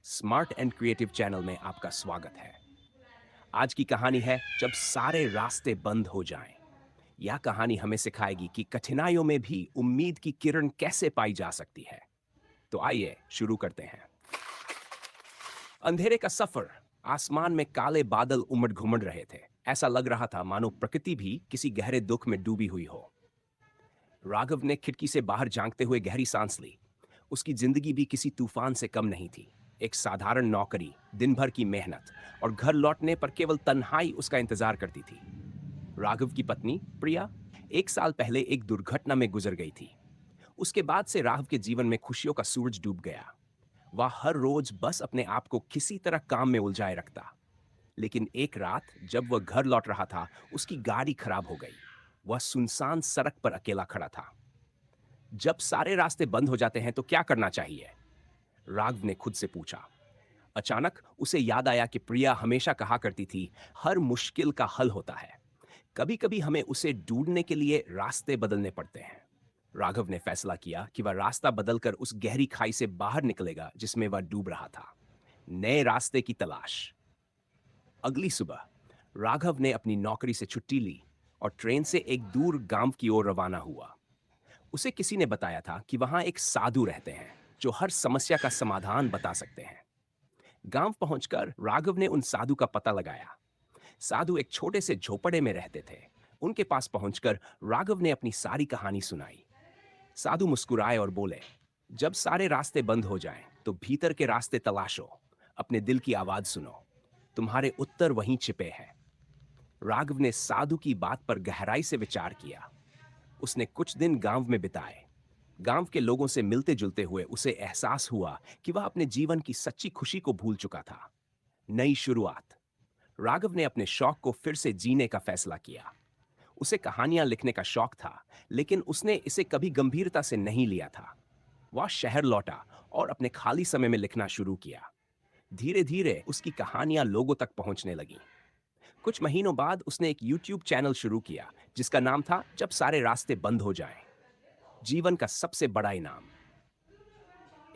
Smart and creative channel में आपका स्वागत है। आज की कहानी है जब सारे रास्ते बंद हो जाएं। यह कहानी हमें सिखाएगी कि कठिनाइयों में भी उम्मीद की किरण कैसे पाई जा सकती है। तो आइए शुरू करते हैं। अंधेरे का सफर। आसमान में काले बादल उमड़ घुमड़ रहे थे। ऐसा लग रहा था मानो प्रकृति भी किसी गहरे दुख में डूबी हुई हो। राघव ने खिड़की से बाहर झांकते हुए गहरी सांस ली। उसकी जिंदगी भी किसी तूफान से कम नहीं थी। एक साधारण नौकरी, दिन भर की मेहनत और घर लौटने पर केवल तन्हाई उसका इंतजार करती थी। राघव की पत्नी प्रिया 1 साल पहले एक दुर्घटना में गुजर गई थी। उसके बाद से राघव के जीवन में खुशियों का सूरज डूब गया। वह हर रोज बस अपने आप को किसी तरह काम में उलझाए रखता। लेकिन एक रात जब वह घर लौट रहा था, उसकी गाड़ी खराब हो गई। वह सुनसान सड़क पर अकेला खड़ा था। जब सारे रास्ते बंद हो जाते हैं तो क्या करना चाहिए? राघव ने खुद से पूछा। अचानक उसे याद आया कि प्रिया हमेशा कहा करती थी, हर मुश्किल का हल होता है। कभी कभी हमें उसे ढूंढने के लिए रास्ते बदलने पड़ते हैं। राघव ने फैसला किया कि वह रास्ता बदलकर उस गहरी खाई से बाहर निकलेगा जिसमें वह डूब रहा था। नए रास्ते की तलाश। अगली सुबह राघव ने अपनी नौकरी से छुट्टी ली और ट्रेन से एक दूर गांव की ओर रवाना हुआ। उसे किसी ने बताया था कि वहां एक साधु रहते हैं जो हर समस्या का समाधान बता सकते हैं। गांव पहुंचकर राघव ने उन साधु का पता लगाया। साधु एक छोटे से झोपड़े में रहते थे। उनके पास पहुंचकर राघव ने अपनी सारी कहानी सुनाई। साधु मुस्कुराए और बोले, जब सारे रास्ते बंद हो जाएं, तो भीतर के रास्ते तलाशो। अपने दिल की आवाज सुनो। तुम्हारे उत्तर वहीं छिपे हैं। राघव ने साधु की बात पर गहराई से विचार किया। उसने कुछ दिन गांव में बिताए। गांव के लोगों से मिलते जुलते हुए उसे एहसास हुआ कि वह अपने जीवन की सच्ची खुशी को भूल चुका था। नई शुरुआत। राघव ने अपने शौक को फिर से जीने का फैसला किया। उसे कहानियां लिखने का शौक था, लेकिन उसने इसे कभी गंभीरता से नहीं लिया था। वह शहर लौटा और अपने खाली समय में लिखना शुरू किया। धीरे धीरे उसकी कहानियां लोगों तक पहुंचने लगीं। कुछ महीनों बाद उसने एक यूट्यूब चैनल शुरू किया जिसका नाम था जब सारे रास्ते बंद हो जाएं। जीवन का सबसे बड़ा इनाम।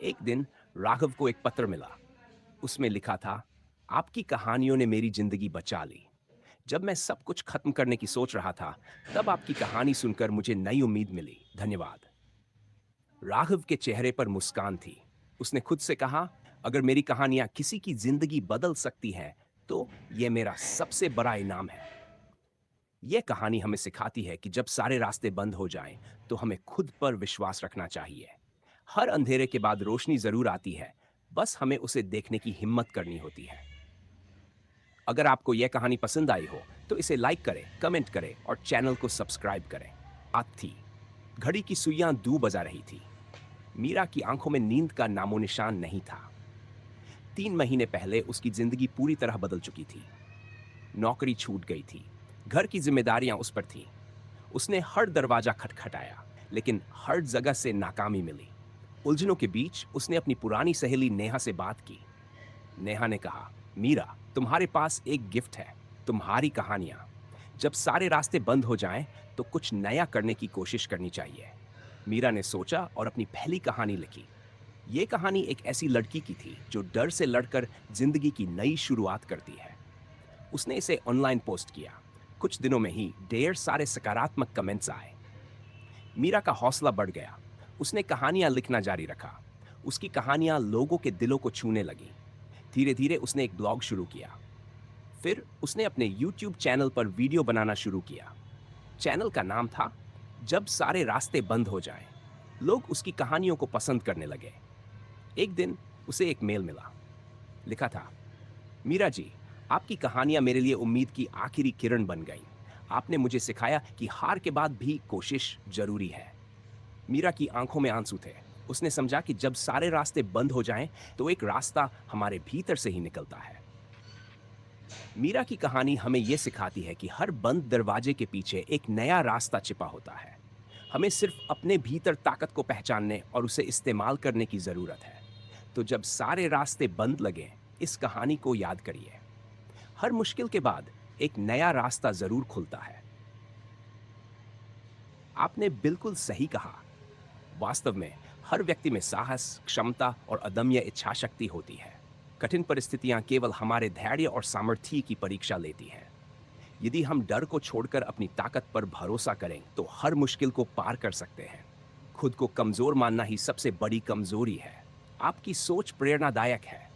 एक दिन राघव को एक पत्र मिला। उसमें लिखा था, आपकी कहानियों ने मेरी जिंदगी बचा ली। जब मैं सब कुछ खत्म करने की सोच रहा था, तब आपकी कहानी सुनकर मुझे नई उम्मीद मिली। धन्यवाद। राघव के चेहरे पर मुस्कान थी। उसने खुद से कहा, अगर मेरी कहानियां किसी की जिंदगी बदल सकती हैं, तो यह मेरा सबसे बड़ा इनाम है। यह कहानी हमें सिखाती है कि जब सारे रास्ते बंद हो जाएं, तो हमें खुद पर विश्वास रखना चाहिए। हर अंधेरे के बाद रोशनी जरूर आती है, बस हमें उसे देखने की हिम्मत करनी होती है। अगर आपको यह कहानी पसंद आई हो तो इसे लाइक करें, कमेंट करें और चैनल को सब्सक्राइब करें। बात थी, घड़ी की सुइयां 2 बजा रही थी। मीरा की आंखों में नींद का नामो निशान नहीं था। 3 महीने पहले उसकी जिंदगी पूरी तरह बदल चुकी थी। नौकरी छूट गई थी। घर की जिम्मेदारियां उस पर थीं। उसने हर दरवाजा खटखटाया, लेकिन हर जगह से नाकामी मिली। उलझनों के बीच उसने अपनी पुरानी सहेली नेहा से बात की। नेहा ने कहा, मीरा, तुम्हारे पास एक गिफ्ट है, तुम्हारी कहानियां। जब सारे रास्ते बंद हो जाएं, तो कुछ नया करने की कोशिश करनी चाहिए। मीरा ने सोचा और अपनी पहली कहानी लिखी। ये कहानी एक ऐसी लड़की की थी जो डर से लड़कर जिंदगी की नई शुरुआत करती है। उसने इसे ऑनलाइन पोस्ट किया। कुछ दिनों में ही ढेर सारे सकारात्मक कमेंट्स आए। मीरा का हौसला बढ़ गया। उसने कहानियां लिखना जारी रखा। उसकी कहानियां लोगों के दिलों को छूने लगी। धीरे धीरे उसने एक ब्लॉग शुरू किया। फिर उसने अपने यूट्यूब चैनल पर वीडियो बनाना शुरू किया। चैनल का नाम था जब सारे रास्ते बंद हो जाएं। लोग उसकी कहानियों को पसंद करने लगे। एक दिन उसे एक मेल मिला। लिखा था, मीरा जी, आपकी कहानियां मेरे लिए उम्मीद की आखिरी किरण बन गई। आपने मुझे सिखाया कि हार के बाद भी कोशिश जरूरी है। मीरा की आंखों में आंसू थे। उसने समझा कि जब सारे रास्ते बंद हो जाएं, तो एक रास्ता हमारे भीतर से ही निकलता है। मीरा की कहानी हमें यह सिखाती है कि हर बंद दरवाजे के पीछे एक नया रास्ता छिपा होता है। हमें सिर्फ अपने भीतर ताकत को पहचानने और उसे इस्तेमाल करने की जरूरत है। तो जब सारे रास्ते बंद लगे, इस कहानी को याद करिए। हर मुश्किल के बाद एक नया रास्ता जरूर खुलता है। आपने बिल्कुल सही कहा। वास्तव में हर व्यक्ति में साहस, क्षमता और अदम्य इच्छा शक्ति होती है। कठिन परिस्थितियां केवल हमारे धैर्य और सामर्थ्य की परीक्षा लेती हैं। यदि हम डर को छोड़कर अपनी ताकत पर भरोसा करें तो हर मुश्किल को पार कर सकते हैं। खुद को कमजोर मानना ही सबसे बड़ी कमजोरी है। आपकी सोच प्रेरणादायक है।